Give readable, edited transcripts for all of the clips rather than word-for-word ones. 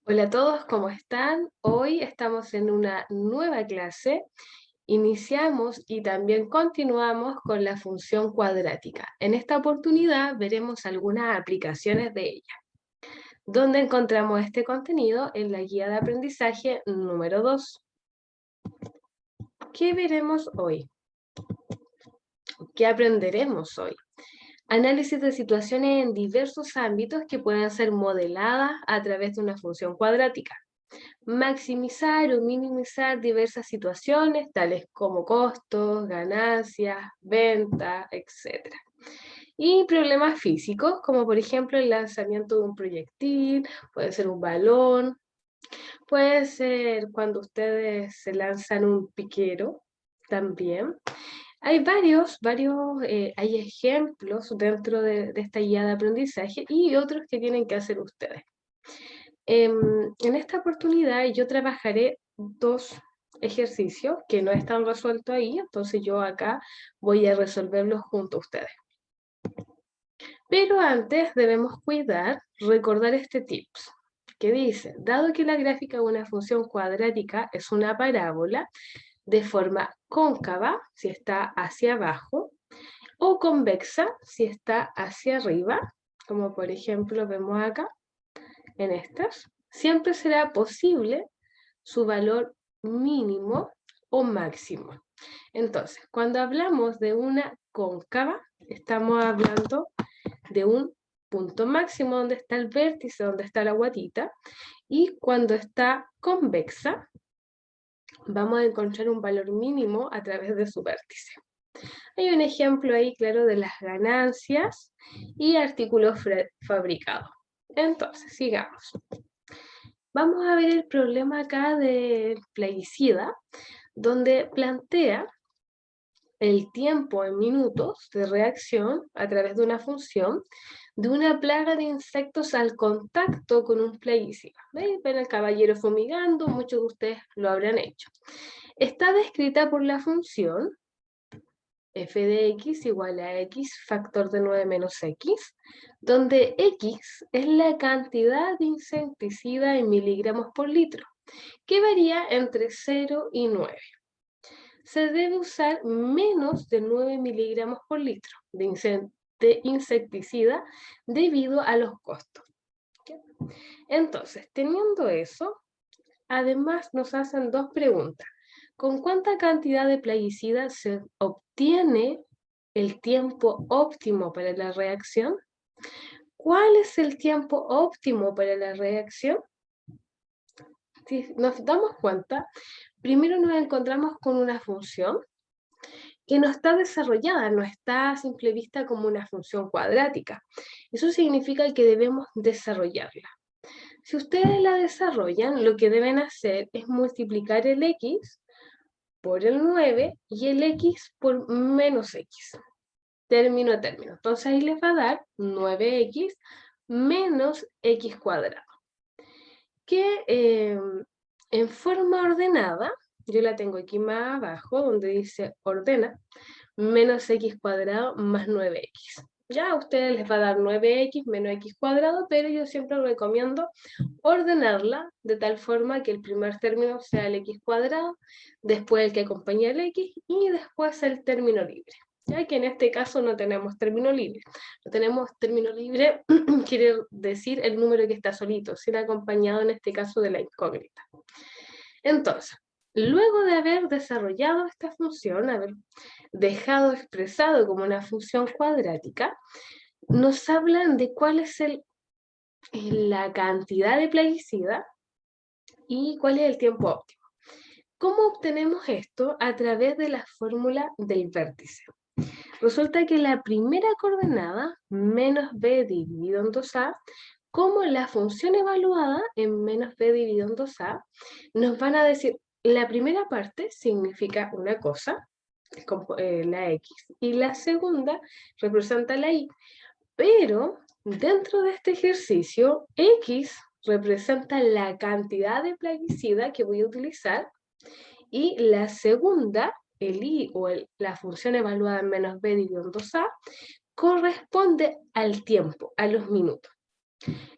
Hola a todos, ¿cómo están? Hoy estamos en una nueva clase. Iniciamos y también continuamos con la función cuadrática. En esta oportunidad veremos algunas aplicaciones de ella. ¿Dónde encontramos este contenido? En la guía de aprendizaje número 2. ¿Qué veremos hoy? ¿Qué aprenderemos hoy? Análisis de situaciones en diversos ámbitos que puedan ser modeladas a través de una función cuadrática. Maximizar o minimizar diversas situaciones, tales como costos, ganancias, ventas, etc. Y problemas físicos, como por ejemplo el lanzamiento de un proyectil, puede ser un balón, puede ser cuando ustedes se lanzan un piquero también. Hay hay ejemplos dentro de esta guía de aprendizaje y otros que tienen que hacer ustedes. En esta oportunidad yo trabajaré dos ejercicios que no están resueltos ahí, entonces yo acá voy a resolverlos junto a ustedes. Pero antes debemos recordar este tips, que dice, dado que la gráfica de una función cuadrática es una parábola de forma cóncava, si está hacia abajo, o convexa, si está hacia arriba, como por ejemplo vemos acá, en estas, siempre será posible su valor mínimo o máximo. Entonces, cuando hablamos de una cóncava, estamos hablando de un punto máximo donde está el vértice, donde está la guatita, y cuando está convexa, vamos a encontrar un valor mínimo a través de su vértice. Hay un ejemplo ahí, claro, de las ganancias y artículos fabricados. Entonces, sigamos. Vamos a ver el problema acá del plaguicida, donde plantea el tiempo en minutos de reacción a través de una función de una plaga de insectos al contacto con un plaguicida. Ven al caballero fumigando, muchos de ustedes lo habrán hecho. Está descrita por la función f de x igual a x factor de 9 menos x, donde x es la cantidad de insecticida en miligramos por litro, que varía entre 0 y 9. Se debe usar menos de 9 miligramos por litro de insecticida debido a los costos. Entonces, teniendo eso, además nos hacen dos preguntas. ¿Con cuánta cantidad de plaguicida se obtiene el tiempo óptimo para la reacción? ¿Cuál es el tiempo óptimo para la reacción? Si nos damos cuenta, primero nos encontramos con una función que no está desarrollada, no está a simple vista como una función cuadrática. Eso significa que debemos desarrollarla. Si ustedes la desarrollan, lo que deben hacer es multiplicar el x por el 9 y el x por menos x, término a término. Entonces ahí les va a dar 9x menos x cuadrado, que en forma ordenada, yo la tengo aquí más abajo, donde dice ordena, menos x cuadrado más 9x. Ya a ustedes les va a dar 9x menos x cuadrado, pero yo siempre recomiendo ordenarla de tal forma que el primer término sea el x cuadrado, después el que acompaña el x y después el término libre. Ya que en este caso no tenemos término libre. No tenemos término libre, quiere decir el número que está solito, sin acompañado en este caso de la incógnita. Entonces, luego de haber desarrollado esta función, haber dejado expresado como una función cuadrática, nos hablan de cuál es la cantidad de plaguicida y cuál es el tiempo óptimo. ¿Cómo obtenemos esto? A través de la fórmula del vértice. Resulta que la primera coordenada, menos b dividido en 2a, como la función evaluada en menos b dividido en 2a, nos van a decir, la primera parte significa una cosa, la x, y la segunda representa la y. Pero dentro de este ejercicio, x representa la cantidad de plaguicida que voy a utilizar y la segunda, el i o la función evaluada en menos b dividido en 2a, corresponde al tiempo, a los minutos.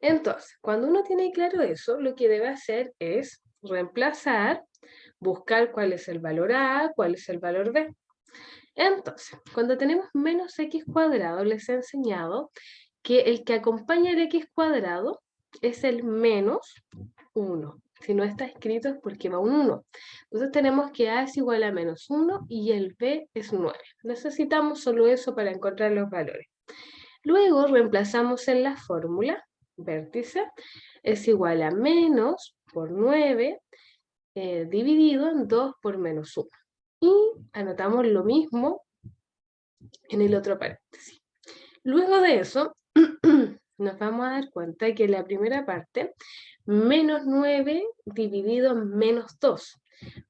Entonces, cuando uno tiene claro eso, lo que debe hacer es reemplazar, buscar cuál es el valor A, cuál es el valor B. Entonces, cuando tenemos menos x cuadrado, les he enseñado que el que acompaña el x cuadrado es el menos 1. Si no está escrito es porque va un 1. Entonces tenemos que A es igual a menos 1 y el B es 9. Necesitamos solo eso para encontrar los valores. Luego reemplazamos en la fórmula, vértice es igual a menos por 9 dividido en 2 por menos 1. Y anotamos lo mismo en el otro paréntesis. Luego de eso, nos vamos a dar cuenta que la primera parte, menos 9 dividido en menos 2.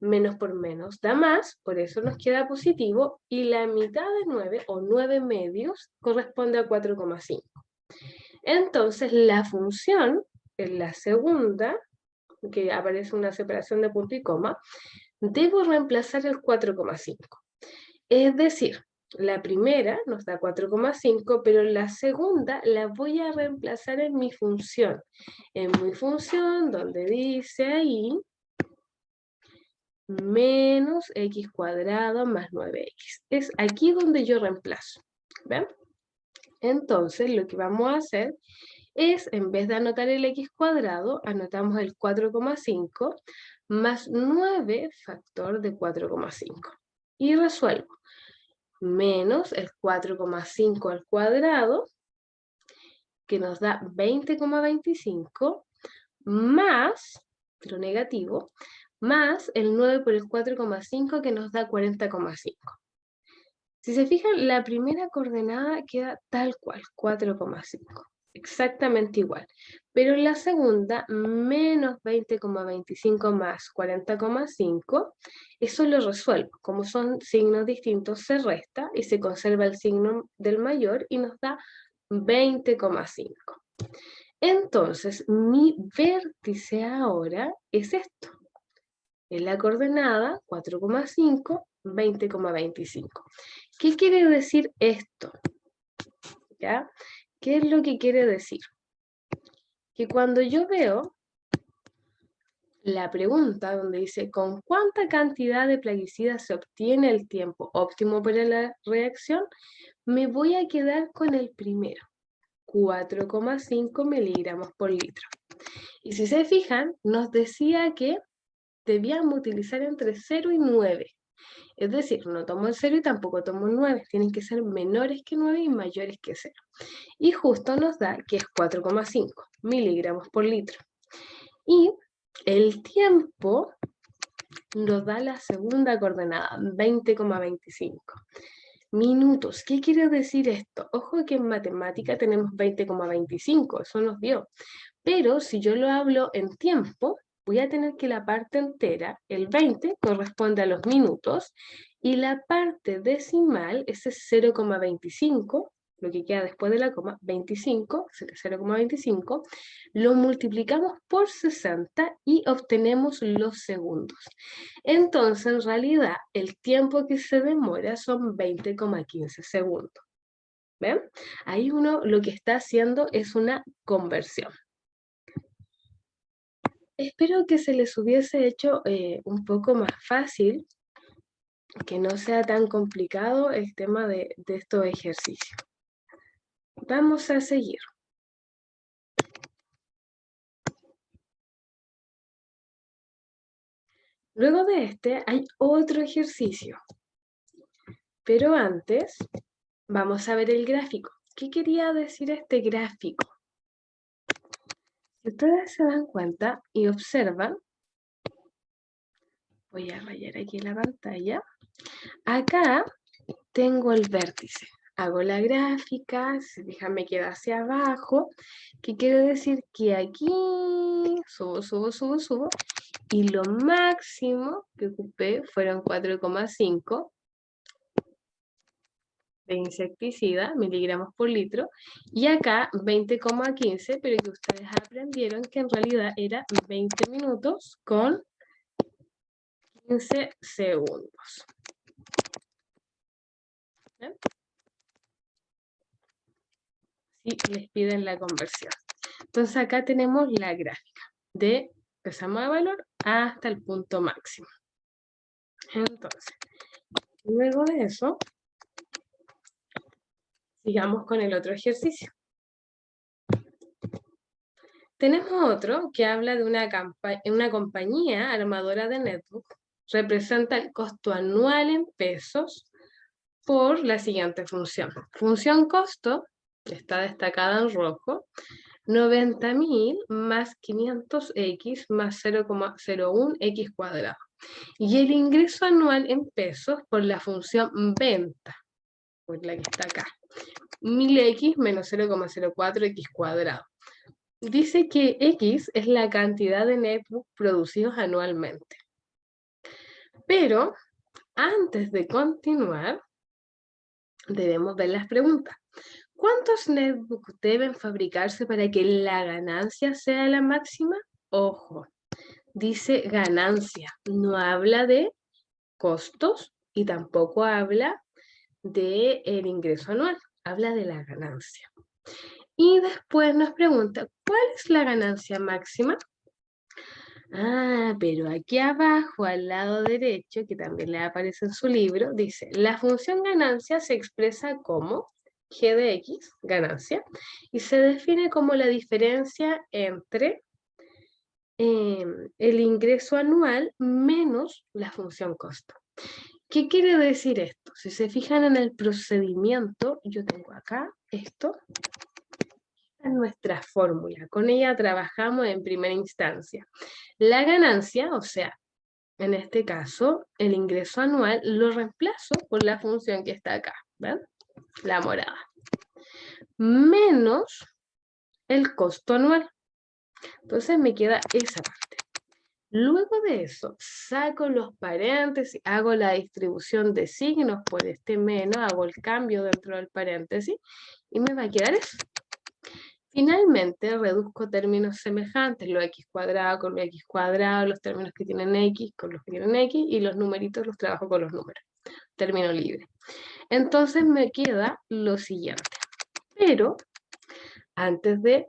Menos por menos da más, por eso nos queda positivo, y la mitad de 9, o 9 medios, corresponde a 4,5. Entonces, la función, en la segunda, que aparece una separación de punto y coma, debo reemplazar el 4,5. Es decir, la primera nos da 4,5, pero la segunda la voy a reemplazar en mi función. En mi función, donde dice ahí, menos x cuadrado más 9x. Es aquí donde yo reemplazo. ¿Ven? Entonces, lo que vamos a hacer es, en vez de anotar el x cuadrado, anotamos el 4,5 más 9 factor de 4,5. Y resuelvo. Menos el 4,5 al cuadrado, que nos da 20,25, más, pero negativo, más el 9 por el 4,5 que nos da 40,5. Si se fijan, la primera coordenada queda tal cual, 4,5. Exactamente igual. Pero en la segunda, menos 20,25 más 40,5, eso lo resuelvo. Como son signos distintos, se resta y se conserva el signo del mayor y nos da 20,5. Entonces, mi vértice ahora es esto. En la coordenada 4,5, 20,25. ¿Qué quiere decir esto? ¿Ya? ¿Qué es lo que quiere decir? Que cuando yo veo la pregunta donde dice ¿con cuánta cantidad de plaguicidas se obtiene el tiempo óptimo para la reacción? Me voy a quedar con el primero, 4,5 miligramos por litro. Y si se fijan, nos decía que debíamos utilizar entre 0 y 9. Es decir, no tomo el 0 y tampoco tomo el 9. Tienen que ser menores que 9 y mayores que 0. Y justo nos da que es 4,5 miligramos por litro. Y el tiempo nos da la segunda coordenada, 20,25 minutos. ¿Qué quiere decir esto? Ojo que en matemática tenemos 20,25, eso nos dio. Pero si yo lo hablo en tiempo, voy a tener que la parte entera, el 20, corresponde a los minutos, y la parte decimal, ese 0,25, lo que queda después de la coma, 25, 0,25, lo multiplicamos por 60 y obtenemos los segundos. Entonces, en realidad, el tiempo que se demora son 20,15 segundos. ¿Ven? Ahí uno lo que está haciendo es una conversión. Espero que se les hubiese hecho un poco más fácil, que no sea tan complicado el tema de estos ejercicios. Vamos a seguir. Luego de este hay otro ejercicio, pero antes vamos a ver el gráfico. ¿Qué quería decir este gráfico? Si ustedes se dan cuenta y observan, voy a rayar aquí la pantalla, acá tengo el vértice. Hago la gráfica, si fijan me queda hacia abajo, que quiere decir que aquí subo, y lo máximo que ocupé fueron 4,5 de insecticida, miligramos por litro, y acá 20,15, pero que ustedes aprendieron que en realidad era 20 minutos con 15 segundos. ¿Ven? Si les piden la conversión. Entonces acá tenemos la gráfica de empezamos de valor hasta el punto máximo. Entonces, luego de eso, sigamos con el otro ejercicio. Tenemos otro que habla de una compañía armadora de netbook. Representa el costo anual en pesos por la siguiente función. Función costo, está destacada en rojo, 90.000 más 500x más 0,01x cuadrado. Y el ingreso anual en pesos por la función venta, por la que está acá, 1000x menos 0,04x cuadrado. Dice que X es la cantidad de netbooks producidos anualmente. Pero antes de continuar, debemos ver las preguntas. ¿Cuántos netbooks deben fabricarse para que la ganancia sea la máxima? Ojo, dice ganancia, no habla de costos y tampoco habla del ingreso anual, habla de la ganancia. Y después nos pregunta, ¿cuál es la ganancia máxima? Ah, pero aquí abajo, al lado derecho, que también le aparece en su libro, dice, la función ganancia se expresa como g de x, ganancia, y se define como la diferencia entre el ingreso anual menos la función costo. ¿Qué quiere decir esto? Si se fijan en el procedimiento, yo tengo acá esto, es nuestra fórmula, con ella trabajamos en primera instancia. La ganancia, o sea, en este caso, el ingreso anual lo reemplazo por la función que está acá, ¿ven? La morada. Menos el costo anual. Entonces me queda esa parte. Luego de eso, saco los paréntesis, hago la distribución de signos por este menos, hago el cambio dentro del paréntesis y me va a quedar eso. Finalmente, reduzco términos semejantes, lo x cuadrado con lo x cuadrado, los términos que tienen x con los que tienen x, y los numeritos los trabajo con los números. Término libre. Entonces me queda lo siguiente. Pero, antes de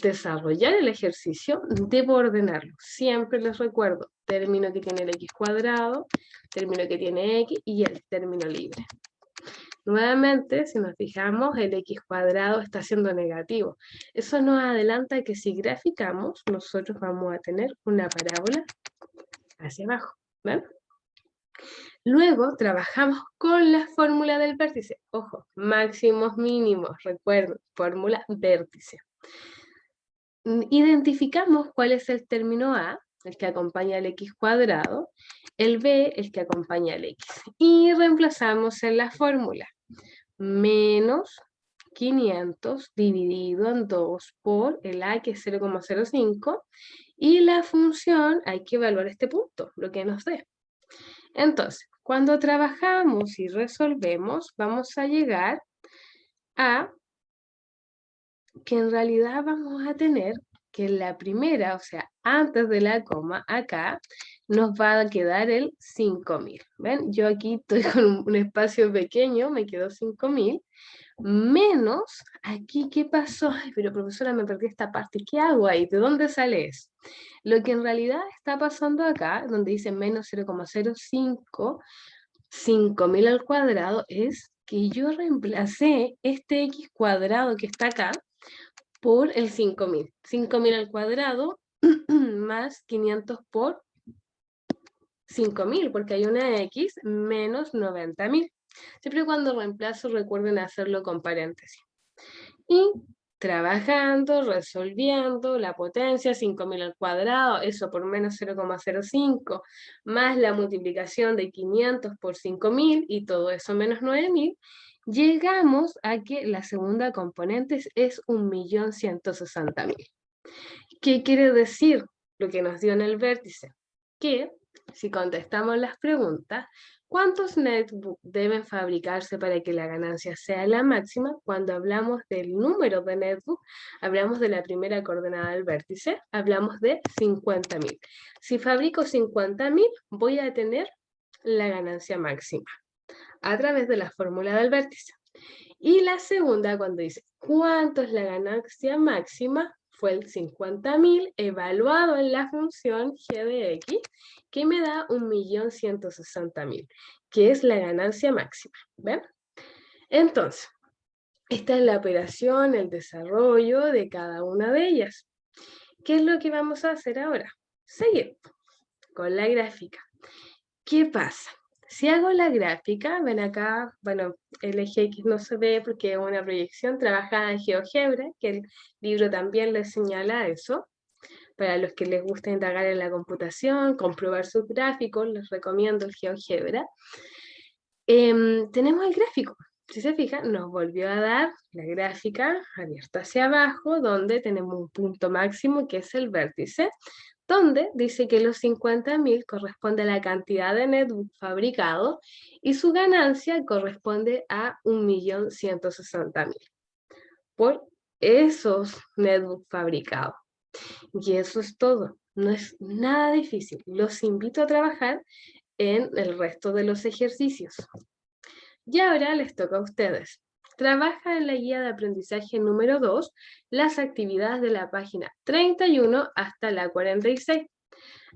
desarrollar el ejercicio, debo ordenarlo. Siempre les recuerdo, término que tiene el x cuadrado, término que tiene x y el término libre. Nuevamente, si nos fijamos, el x cuadrado está siendo negativo. Eso nos adelanta que si graficamos, nosotros vamos a tener una parábola hacia abajo. ¿Ven? Luego trabajamos con la fórmula del vértice. Ojo, máximos, mínimos, recuerden, fórmula vértice. Identificamos cuál es el término A, el que acompaña al x cuadrado, el B, el que acompaña al x. Y reemplazamos en la fórmula. Menos 500 dividido en 2 por el A, que es 0,05, y la función hay que evaluar este punto, lo que nos dé. Entonces, cuando trabajamos y resolvemos, vamos a llegar a que en realidad vamos a tener que la primera, o sea, antes de la coma, acá, nos va a quedar el 5.000. ¿Ven? Yo aquí estoy con un espacio pequeño, me quedó 5.000, menos, aquí, ¿qué pasó? Ay, pero profesora, me perdí esta parte, ¿qué hago ahí? ¿De dónde sale eso? Lo que en realidad está pasando acá, donde dice menos 0,05, 5.000 al cuadrado, es que yo reemplacé este x cuadrado que está acá por el 5.000. 5.000 al cuadrado más 500 por 5.000, porque hay una x menos 90.000. Siempre cuando reemplazo recuerden hacerlo con paréntesis. Y trabajando, resolviendo, la potencia, 5.000 al cuadrado, eso por menos 0,05, más la multiplicación de 500 por 5.000, y todo eso menos 9.000, llegamos a que la segunda componente es 1.160.000. ¿Qué quiere decir lo que nos dio en el vértice? Que si contestamos las preguntas, ¿cuántos netbooks deben fabricarse para que la ganancia sea la máxima? Cuando hablamos del número de netbooks, hablamos de la primera coordenada del vértice, hablamos de 50.000. Si fabrico 50.000, voy a tener la ganancia máxima a través de la fórmula del vértice. Y la segunda, cuando dice, ¿Cuánto es la ganancia máxima? Fue el 50.000 evaluado en la función g de x, que me da 1.160.000, que es la ganancia máxima. ¿Ven? Entonces, esta es la operación, el desarrollo de cada una de ellas. ¿Qué es lo que vamos a hacer ahora? Seguir con la gráfica. ¿Qué pasa? Si hago la gráfica, ven acá, bueno, el eje X no se ve porque es una proyección trabajada en GeoGebra, que el libro también les señala eso. Para los que les gusta indagar en la computación, comprobar sus gráficos, les recomiendo el GeoGebra. Tenemos el gráfico. Si se fijan, nos volvió a dar la gráfica abierta hacia abajo, donde tenemos un punto máximo que es el vértice, donde dice que los 50.000 corresponde a la cantidad de netbook fabricado y su ganancia corresponde a 1.160.000 por esos netbooks fabricados. Y eso es todo, no es nada difícil. Los invito a trabajar en el resto de los ejercicios. Y ahora les toca a ustedes. Trabaja en la guía de aprendizaje número 2 las actividades de la página 31 hasta la 46.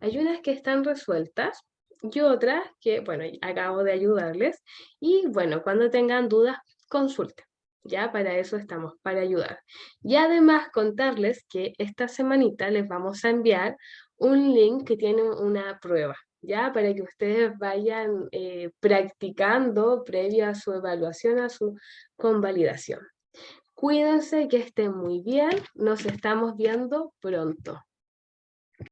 Hay unas que están resueltas y otras que, bueno, acabo de ayudarles. Y bueno, cuando tengan dudas, consulten. Ya para eso estamos, para ayudar. Y además contarles que esta semanita les vamos a enviar un link que tiene una prueba, ya para que ustedes vayan practicando previo a su evaluación, a su convalidación. Cuídense, que estén muy bien. Nos estamos viendo pronto.